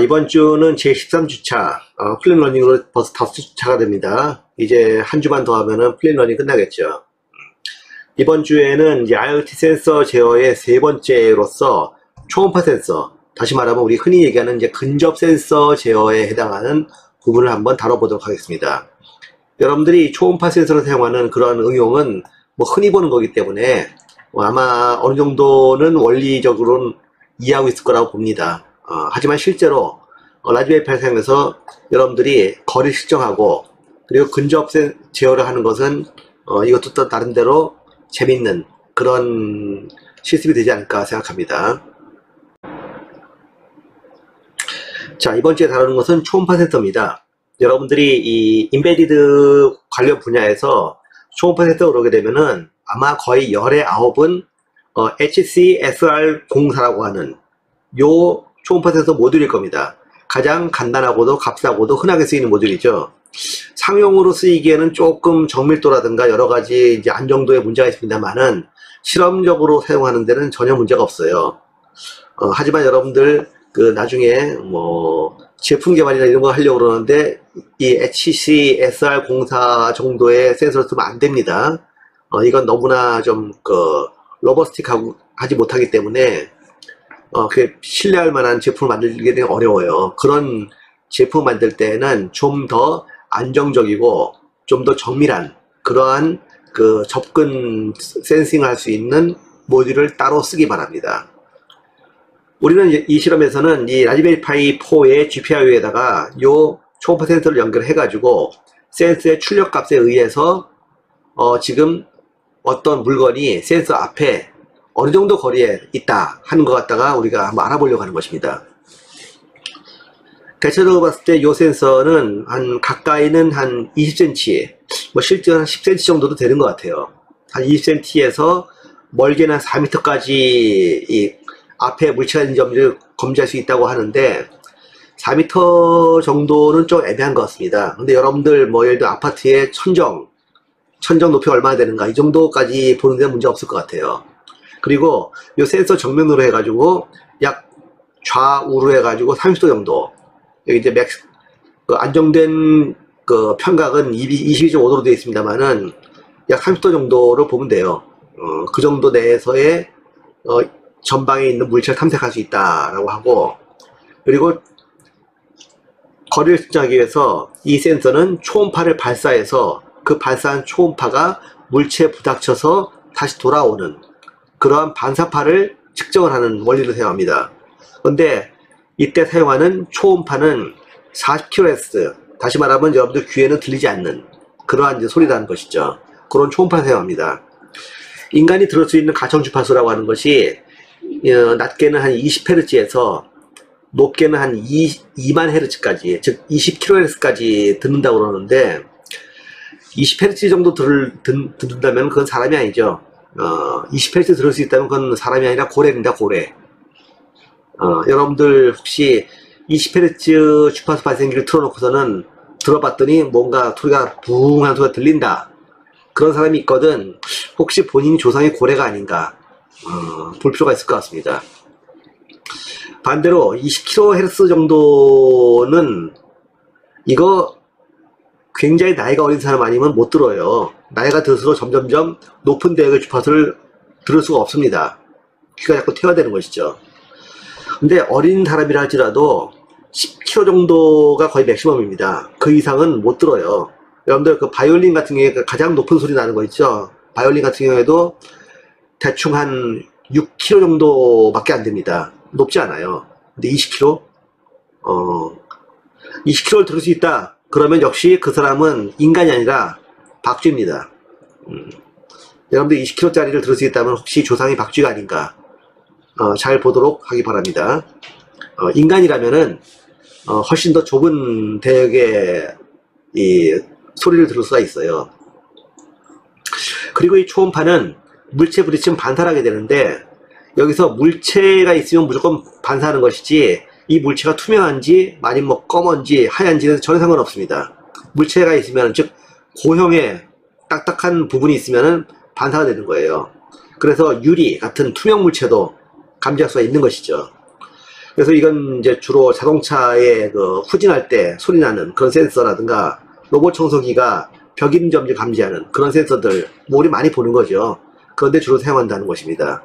이번 주는 제 13주차 플랫러닝으로 벌써 5주차가 됩니다. 이제 한 주만 더 하면은 플랫러닝 끝나겠죠. 이번 주에는 이제 IoT 센서 제어의 세 번째로서 초음파 센서, 다시 말하면 우리 흔히 얘기하는 이제 근접 센서 제어에 해당하는 부분을 한번 다뤄보도록 하겠습니다. 여러분들이 초음파 센서를 사용하는 그런 응용은 뭐 흔히 보는 거기 때문에 아마 어느 정도는 원리적으로는 이해하고 있을 거라고 봅니다. 하지만 실제로 라즈베리 파이를 사용해서 여러분들이 거리 측정하고 그리고 근접 제어를 하는 것은 이것도 또 나름대로 재밌는 그런 실습이 되지 않을까 생각합니다. 자, 이번 주에 다루는 것은 초음파 센서입니다. 여러분들이 이 인베디드 관련 분야에서 초음파 센서 그러게 되면은 아마 거의 열의 9은 HCSR04라고 하는 요 초음파 센서 모듈일 겁니다. 가장 간단하고도 값싸고도 흔하게 쓰이는 모듈이죠. 상용으로 쓰이기에는 조금 정밀도라든가 여러가지 이제 안정도에 문제가 있습니다만은 실험적으로 사용하는 데는 전혀 문제가 없어요. 하지만 여러분들 나중에 뭐 제품 개발이나 이런 거 하려고 그러는데 이 HCSR04 정도의 센서를 쓰면 안 됩니다. 이건 너무나 좀 로버스틱하고 하지 못하기 때문에 신뢰할 만한 제품을 만들기는 어려워요. 그런 제품 만들 때는 좀 더 안정적이고 좀 더 정밀한 그러한 접근 센싱을 할 수 있는 모듈을 따로 쓰기 바랍니다. 우리는 이 실험에서는 이 라즈베리 파이 4의 GPIO에다가 요 초음파 센서를 연결해 가지고 센서의 출력 값에 의해서 지금 어떤 물건이 센서 앞에 어느 정도 거리에 있다 하는 것 갖다가 우리가 한번 알아보려고 하는 것입니다. 대체적으로 봤을 때 이 센서는 가까이는 한 20cm, 뭐 실제로 한 10cm 정도도 되는 것 같아요. 한 20cm에서 멀게는 한 4m까지 이 앞에 물체가 있는 점을 검지할 수 있다고 하는데 4m 정도는 좀 애매한 것 같습니다. 근데 여러분들 뭐 예를 들어 아파트의 천정 높이가 얼마나 되는가 이 정도까지 보는 데는 문제 없을 것 같아요. 그리고 이 센서 정면으로 해가지고 약 좌우로 해가지고 30도 정도, 여기 이제 안정된 편각은 22.5도로 되어 있습니다만은 약 30도 정도로 보면 돼요. 그 정도 내에서의 전방에 있는 물체를 탐색할 수 있다라고 하고, 그리고 거리를 측정하기 위해서 이 센서는 초음파를 발사해서 그 발사한 초음파가 물체에 부닥쳐서 다시 돌아오는 그러한 반사파를 측정을 하는 원리를 사용합니다. 그런데 이때 사용하는 초음파는 40kHz, 다시 말하면 여러분들 귀에는 들리지 않는 그러한 이제 소리라는 것이죠. 그런 초음파를 사용합니다. 인간이 들을 수 있는 가청 주파수라고 하는 것이 낮게는 한 20Hz에서 높게는 한 2만 Hz까지, 즉 20kHz까지 듣는다고 그러는데 20Hz 정도 듣는다면 그건 사람이 아니죠. 20Hz 들을 수 있다면 그건 사람이 아니라 고래입니다, 고래. 여러분들 혹시 20Hz 주파수 발생기를 틀어놓고서는 들어봤더니 뭔가 소리가 붕한 소리가 들린다, 그런 사람이 있거든. 혹시 본인이 조상이 고래가 아닌가 볼 필요가 있을 것 같습니다. 반대로 20kHz 정도는 이거 굉장히 나이가 어린 사람 아니면 못 들어요. 나이가 들수록 점점점 높은 대역의 주파수를 들을 수가 없습니다. 귀가 자꾸 퇴화되는 것이죠. 근데 어린 사람이라 할지라도 10km 정도가 거의 맥시멈입니다. 그 이상은 못 들어요. 여러분들 바이올린 같은 경우에 가장 높은 소리 나는 거 있죠. 바이올린 같은 경우에도 대충 한 6km 정도밖에 안 됩니다. 높지 않아요. 근데 20km? 20km를 들을 수 있다 그러면 역시 그 사람은 인간이 아니라 박쥐입니다. 여러분들 20km짜리를 들을 수 있다면 혹시 조상이 박쥐가 아닌가 잘 보도록 하기 바랍니다. 인간이라면은 훨씬 더 좁은 대역의 이 소리를 들을 수가 있어요. 그리고 이 초음파는 물체 부딪히면 반사를 하게 되는데, 여기서 물체가 있으면 무조건 반사하는 것이지 이 물체가 투명한지 아니면 뭐 검은지 하얀지는 전혀 상관없습니다. 물체가 있으면, 즉 고형의 딱딱한 부분이 있으면 반사가 되는 거예요. 그래서 유리 같은 투명 물체도 감지할 수가 있는 것이죠. 그래서 이건 이제 주로 자동차에 그 후진할 때 소리 나는 그런 센서라든가 로봇 청소기가 벽임 점을 감지하는 그런 센서들 우리 많이 보는 거죠. 그런데 주로 사용한다는 것입니다.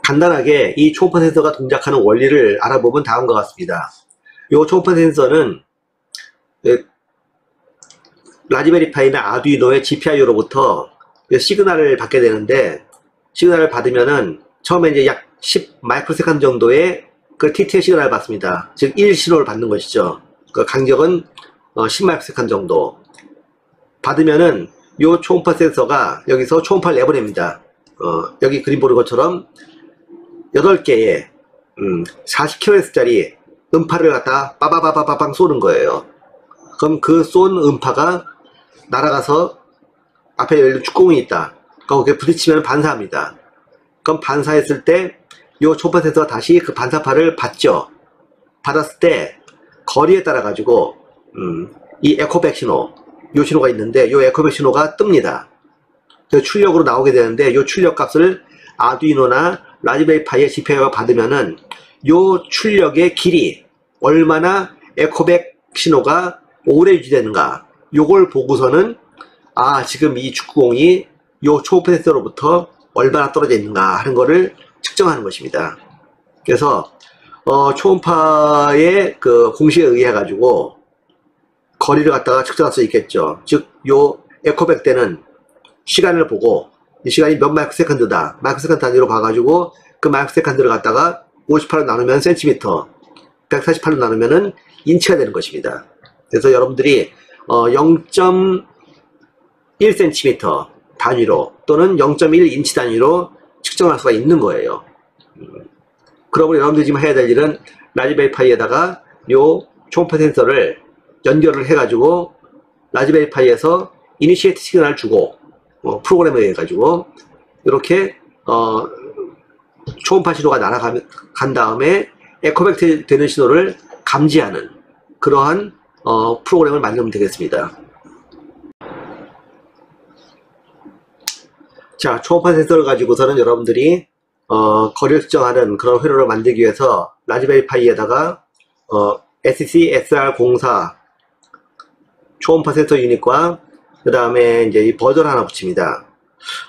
간단하게 이 초음파 센서가 동작하는 원리를 알아보면 다음과 같습니다. 이 초음파 센서는 라즈베리 파이나 아두이노의 GPIO로부터 시그널을 받게 되는데, 시그널을 받으면은 처음에 이제 약 10 마이크로세컨드 정도의 그 TTL 시그널을 받습니다. 즉 1신호를 받는 것이죠. 그 간격은 10 마이크로세컨드 정도 받으면은 요 초음파 센서가 여기서 초음파를 내보냅니다. 여기 그림 보는 것처럼 8개의 40kHz짜리 음파를 갖다 빠바바바바방 쏘는 거예요. 그럼 그 쏜 음파가 날아가서 앞에 열린 축구공이 있다. 그럼 그게 부딪히면 반사합니다. 그럼 반사했을 때 요 초음파 센서가 다시 그 반사파를 받죠. 받았을 때 거리에 따라 가지고 이 에코백 신호, 요 신호가 있는데 요 에코백 신호가 뜹니다. 그래서 출력으로 나오게 되는데 요 출력 값을 아두이노나 라즈베리 파이의 GPIO가 받으면은 요 출력의 길이 얼마나 에코백 신호가 오래 유지되는가, 요걸 보고서는 지금 이 축구공이 요 초음파 센서로부터 얼마나 떨어져 있는가 하는 거를 측정하는 것입니다. 그래서 초음파의 그 공식에 의해 가지고 거리를 갖다가 측정할 수 있겠죠. 즉 요 에코백 때는 시간을 보고 이 시간이 몇 마이크로세컨드다, 마이크로세컨드 단위로 봐가지고 그 마이크로세컨드를 갖다가 58로 나누면 센티미터, 148로 나누면은 인치가 되는 것입니다. 그래서 여러분들이 0.1cm 단위로 또는 0.1인치 단위로 측정할 수가 있는 거예요. 그러면 여러분들이 지금 해야 될 일은 라즈베리 파이에다가 요 초음파 센서를 연결을 해가지고 라즈베리 파이에서 이니시에이트 시그널을 주고 프로그램에 의해 가지고 이렇게 초음파 신호가 날아간 다음에 에코백 되는 신호를 감지하는 그러한 프로그램을 만들면 되겠습니다. 자, 초음파 센서를 가지고서는 여러분들이 거리를 측정하는 그런 회로를 만들기 위해서 라즈베리 파이에다가 SC-SR04 초음파 센서 유닛과 그 다음에 이제 이 버전 하나 붙입니다.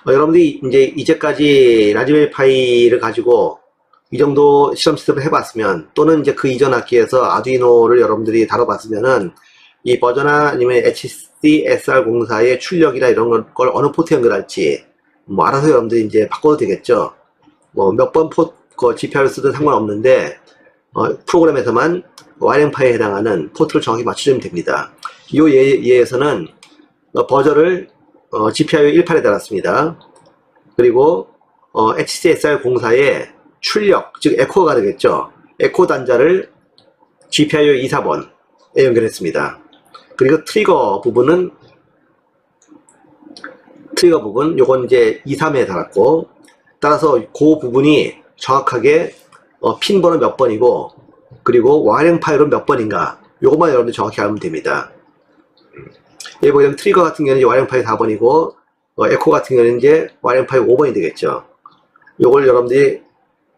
여러분들이 이제까지 라즈베리 파이를 가지고 이 정도 실험 시스템을 해봤으면, 또는 이제 그 이전 학기에서 아두이노를 여러분들이 다뤄봤으면은 이 버전이나 아니면 HC-SR04의 출력이나 이런 걸 어느 포트 연결할지 뭐 알아서 여러분들이 이제 바꿔도 되겠죠. 뭐 몇 번 GPIO를 쓰든 상관없는데 프로그램에서만 와이어파이에 해당하는 포트를 정확히 맞춰주면 됩니다. 이 예에서는 버전을 GPIO 18에 달았습니다. 그리고 HC-SR04의 출력, 즉 에코가 되겠죠. 에코 단자를 GPIO 24번에 연결했습니다. 그리고 트리거 부분 요건 이제 23에 달았고, 따라서 그 부분이 정확하게 핀 번호 몇 번이고, 그리고 와이어링 파일은 몇 번인가, 요것만 여러분들 정확히 알면 됩니다. 여기 보시면 트리거 같은 경우는 와이어링 파일 4번이고 에코 같은 경우는 이제 와이어링 파일 5번이 되겠죠. 요걸 여러분들이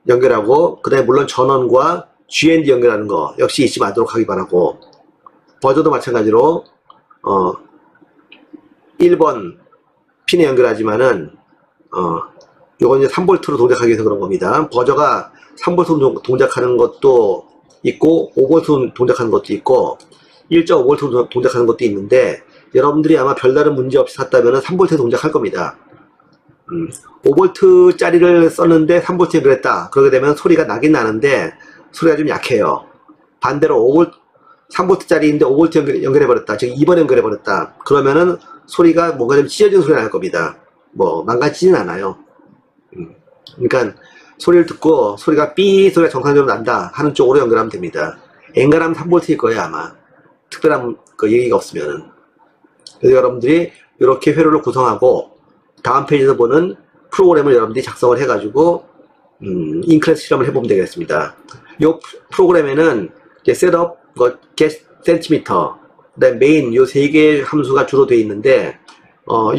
연결하고, 그 다음에 물론 전원과 GND 연결하는 거 역시 잊지 말도록 하기 바라고, 버전도 마찬가지로 1번 핀에 연결하지만은 요건 이제 3V로 동작하기 위해서 그런 겁니다. 버저가 3V 동작하는 것도 있고 5V 동작하는 것도 있고 1.5V 동작하는 것도 있는데, 여러분들이 아마 별다른 문제 없이 샀다면 3V 동작할 겁니다. 5V 짜리를 썼는데 3V 연결했다. 그러게 되면 소리가 나긴 나는데 소리가 좀 약해요. 반대로 3V 짜리인데 5V 연결해버렸다. 즉 2번 연결해버렸다. 그러면은 소리가 뭔가 좀 찢어진 소리가 날 겁니다. 뭐 망가지진 않아요. 그러니까 소리를 듣고 소리가 삐 소리가 정상적으로 난다 하는 쪽으로 연결하면 됩니다. 엔간하면 3V일 거예요 아마. 특별한 그 얘기가 없으면은. 그래서 여러분들이 이렇게 회로를 구성하고 다음 페이지에서 보는 프로그램을 여러분들이 작성을 해가지고 인클래스 실험을 해보면 되겠습니다. 이 프로그램에는 이제 셋업, get centimeter, 그다음 메인 요 세 개의 함수가 주로 되어 있는데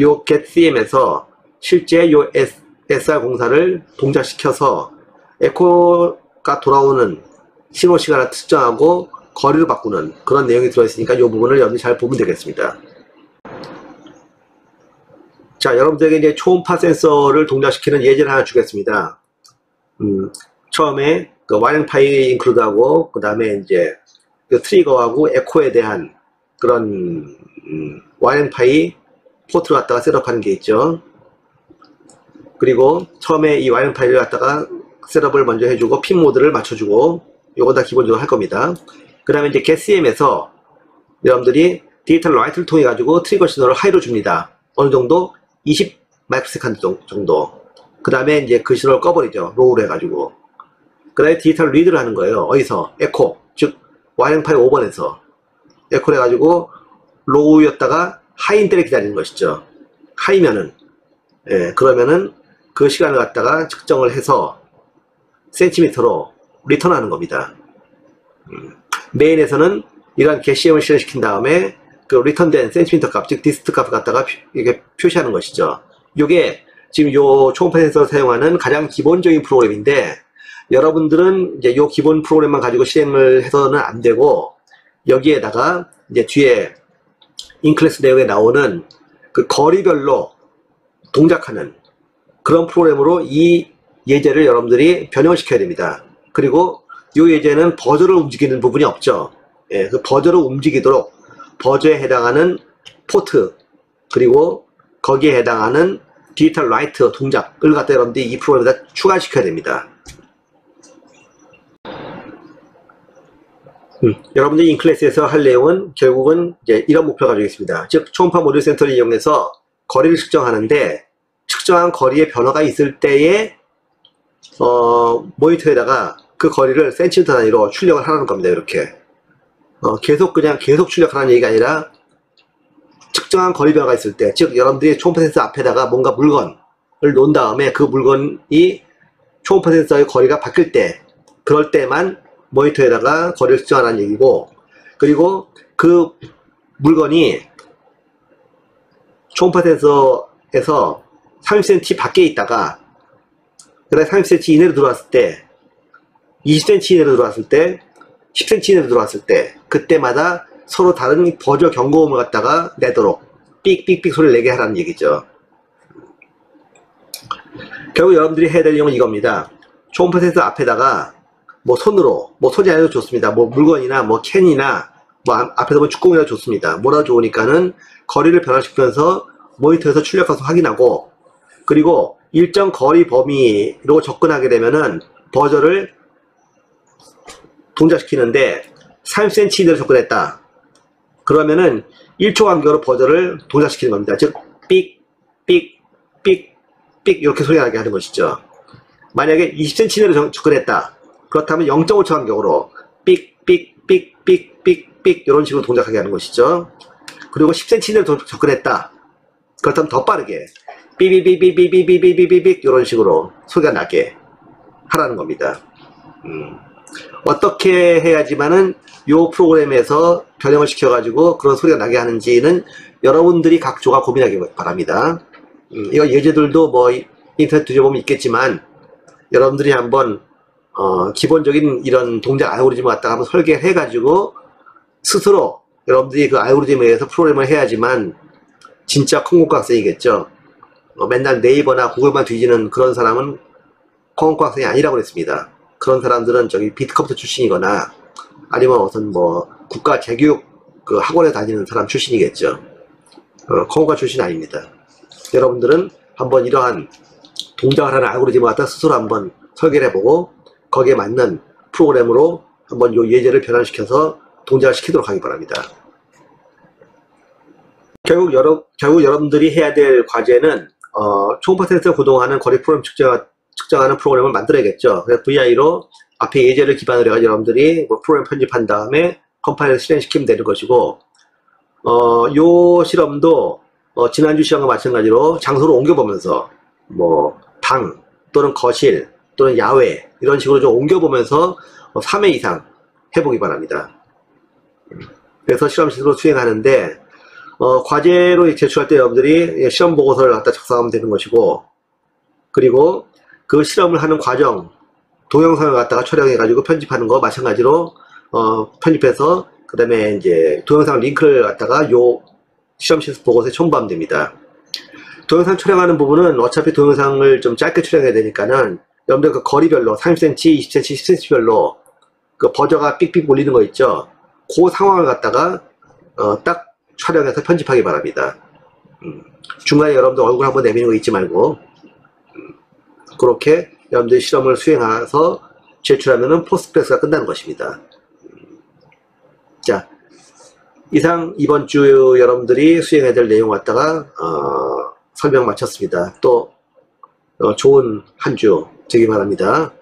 요 get cm에서 실제 요 SR04를 동작시켜서 에코가 돌아오는 신호 시간을 특정하고 거리를 바꾸는 그런 내용이 들어있으니까 이 부분을 여러분이 잘 보면 되겠습니다. 자, 여러분들에게 이제 초음파 센서를 동작시키는 예제를 하나 주겠습니다. 처음에 그 와이링파이 인클루드하고 그 다음에 이제 그 트리거하고 에코에 대한 그런 와이링파이 포트를 갖다가 셋업하는 게 있죠. 그리고 처음에 이 와이링파이를 갖다가 셋업을 먼저 해주고 핀 모드를 맞춰주고 요거 다 기본적으로 할 겁니다. 그 다음에 이제 getCM에서 여러분들이 디지털 라이트를 통해 가지고 트리거 신호를 하이로 줍니다. 어느 정도 20 마이크로세컨드 정도. 그 다음에 이제 그 신호를 꺼버리죠. 로우로 해가지고. 그 다음에 디지털 리드를 하는 거예요. 어디서? 에코. 즉 와이링파이 5번에서 에코를 해가지고 로우였다가 하이인 때를 기다리는 것이죠. 하이면은 그러면은 그 시간을 갖다가 측정을 해서 센티미터로 리턴하는 겁니다. 메인에서는 이러한 getCM을 실행시킨 다음에 그 리턴된 센티미터 값, 즉 디스트 값을 갖다가 이게 표시하는 것이죠. 이게 지금 요 초음파 센서를 사용하는 가장 기본적인 프로그램인데 여러분들은 이제 요 기본 프로그램만 가지고 실행을 해서는 안 되고 여기에다가 이제 뒤에 인클래스 내용에 나오는 그 거리별로 동작하는 그런 프로그램으로 이 예제를 여러분들이 변형을 시켜야 됩니다. 그리고 이 예제는 버저를 움직이는 부분이 없죠. 그 버저를 움직이도록 버저에 해당하는 포트 그리고 거기에 해당하는 디지털 라이트 동작을 갖다 여러분들이 이 프로그램에다 추가시켜야 됩니다. 여러분들이 인클래스에서 할 내용은 결국은 이제 이런 목표를 가지고 있습니다. 즉 초음파 모듈 센서를 이용해서 거리를 측정하는데 측정한 거리의 변화가 있을 때에 모니터에다가 그 거리를 센티미터 단위로 출력을 하라는 겁니다. 이렇게 계속 출력하라는 얘기가 아니라 측정한 거리 변화가 있을 때, 즉 여러분들이 초음파 센서 앞에다가 뭔가 물건을 놓은 다음에 그 물건이 초음파 센서의 거리가 바뀔 때, 그럴 때만 모니터에다가 거리를 측정하라는 얘기고, 그리고 그 물건이 초음파 센서에서 30cm 밖에 있다가 그 다음에 30cm 이내로 들어왔을 때, 20cm 이내로 들어왔을 때, 10cm 이내로 들어왔을 때, 그때마다 서로 다른 버저 경고음을 갖다가 내도록 삑삑삑 소리를 내게 하라는 얘기죠. 결국 여러분들이 해야 될 내용은 이겁니다. 초음파 센서 앞에다가 뭐 손으로, 뭐 손이 아니어도 좋습니다. 뭐 물건이나 뭐 캔이나 뭐 앞에서 뭐 축구공이라도 좋습니다. 뭐라도 좋으니까는 거리를 변화시키면서 모니터에서 출력 가서 확인하고, 그리고 일정 거리 범위로 접근하게 되면은 버저를 동작시키는데 30cm 이내로 접근했다. 그러면은 1초 간격으로 버저를 동작시키는 겁니다. 즉 삑, 삑, 삑, 삑 이렇게 소리가 나게 하는 것이죠. 만약에 20cm 이내로 접근했다. 그렇다면 0.5초 간격으로 삑, 삑, 삑, 삑, 삑, 삑 이런 식으로 동작하게 하는 것이죠. 그리고 10cm 이내로 접근했다. 그렇다면 더 빠르게 삐비비비비비비비비비 이런 식으로 소리가 나게 하라는 겁니다. 어떻게 해야지만은 요 프로그램에서 변형을 시켜가지고 그런 소리가 나게 하는지는 여러분들이 각조가 고민하기 바랍니다. 이거 예제들도 뭐 인터넷 뒤져보면 있겠지만 여러분들이 한번 기본적인 이런 동작 알고리즘을 갖다가 한번 설계해가지고 스스로 여러분들이 그 알고리즘에 의해서 프로그램을 해야지만 진짜 콩고과 학생이겠죠. 맨날 네이버나 구글만 뒤지는 그런 사람은 콩고과 학생이 아니라고 그랬습니다. 그런 사람들은 저기 비트컴퓨터 출신이거나 아니면 어떤 뭐 국가 재교육 그 학원에 다니는 사람 출신이겠죠. 콩고과 출신 아닙니다. 여러분들은 한번 이러한 동작을 하는 알고리즘을 갖다 스스로 한번 설계를 해보고 거기에 맞는 프로그램으로 한번 요 예제를 변환시켜서 동작을 시키도록 하기 바랍니다. 결국 여러분들이 해야 될 과제는 초음파 센서 구동하는 거리 프로그램 측정하는 프로그램을 만들어야겠죠. 그래서 VI로 앞에 예제를 기반으로 해서 여러분들이 뭐 프로그램 편집한 다음에 컴파일을 실행시키면 되는 것이고, 요 실험도 지난주 시험과 마찬가지로 장소를 옮겨보면서 뭐 방 또는 거실 또는 야외 이런 식으로 좀 옮겨보면서 3회 이상 해보기 바랍니다. 그래서 실험실로 수행하는데 과제로 제출할 때 여러분들이 시험 보고서를 갖다 작성하면 되는 것이고, 그리고 그 실험을 하는 과정, 동영상을 갖다가 촬영해가지고 편집하는 거 마찬가지로 편집해서 그 다음에 이제 동영상 링크를 갖다가 요 실험실 보고서에 첨부하면 됩니다. 동영상 촬영하는 부분은 어차피 동영상을 좀 짧게 촬영해야 되니까는 여러분들 그 거리별로 30cm, 20cm, 10cm별로 그 버저가 삑삑 울리는 거 있죠? 그 상황을 갖다가 딱 촬영해서 편집하기 바랍니다. 중간에 여러분들 얼굴 한번 내미는 거 잊지 말고 그렇게 여러분들이 실험을 수행해서 제출하면은 포스트그레스가 끝나는 것입니다. 자, 이상 이번 주 여러분들이 수행해야 될 내용 갖다가 설명 마쳤습니다. 또 좋은 한 주 되기 바랍니다.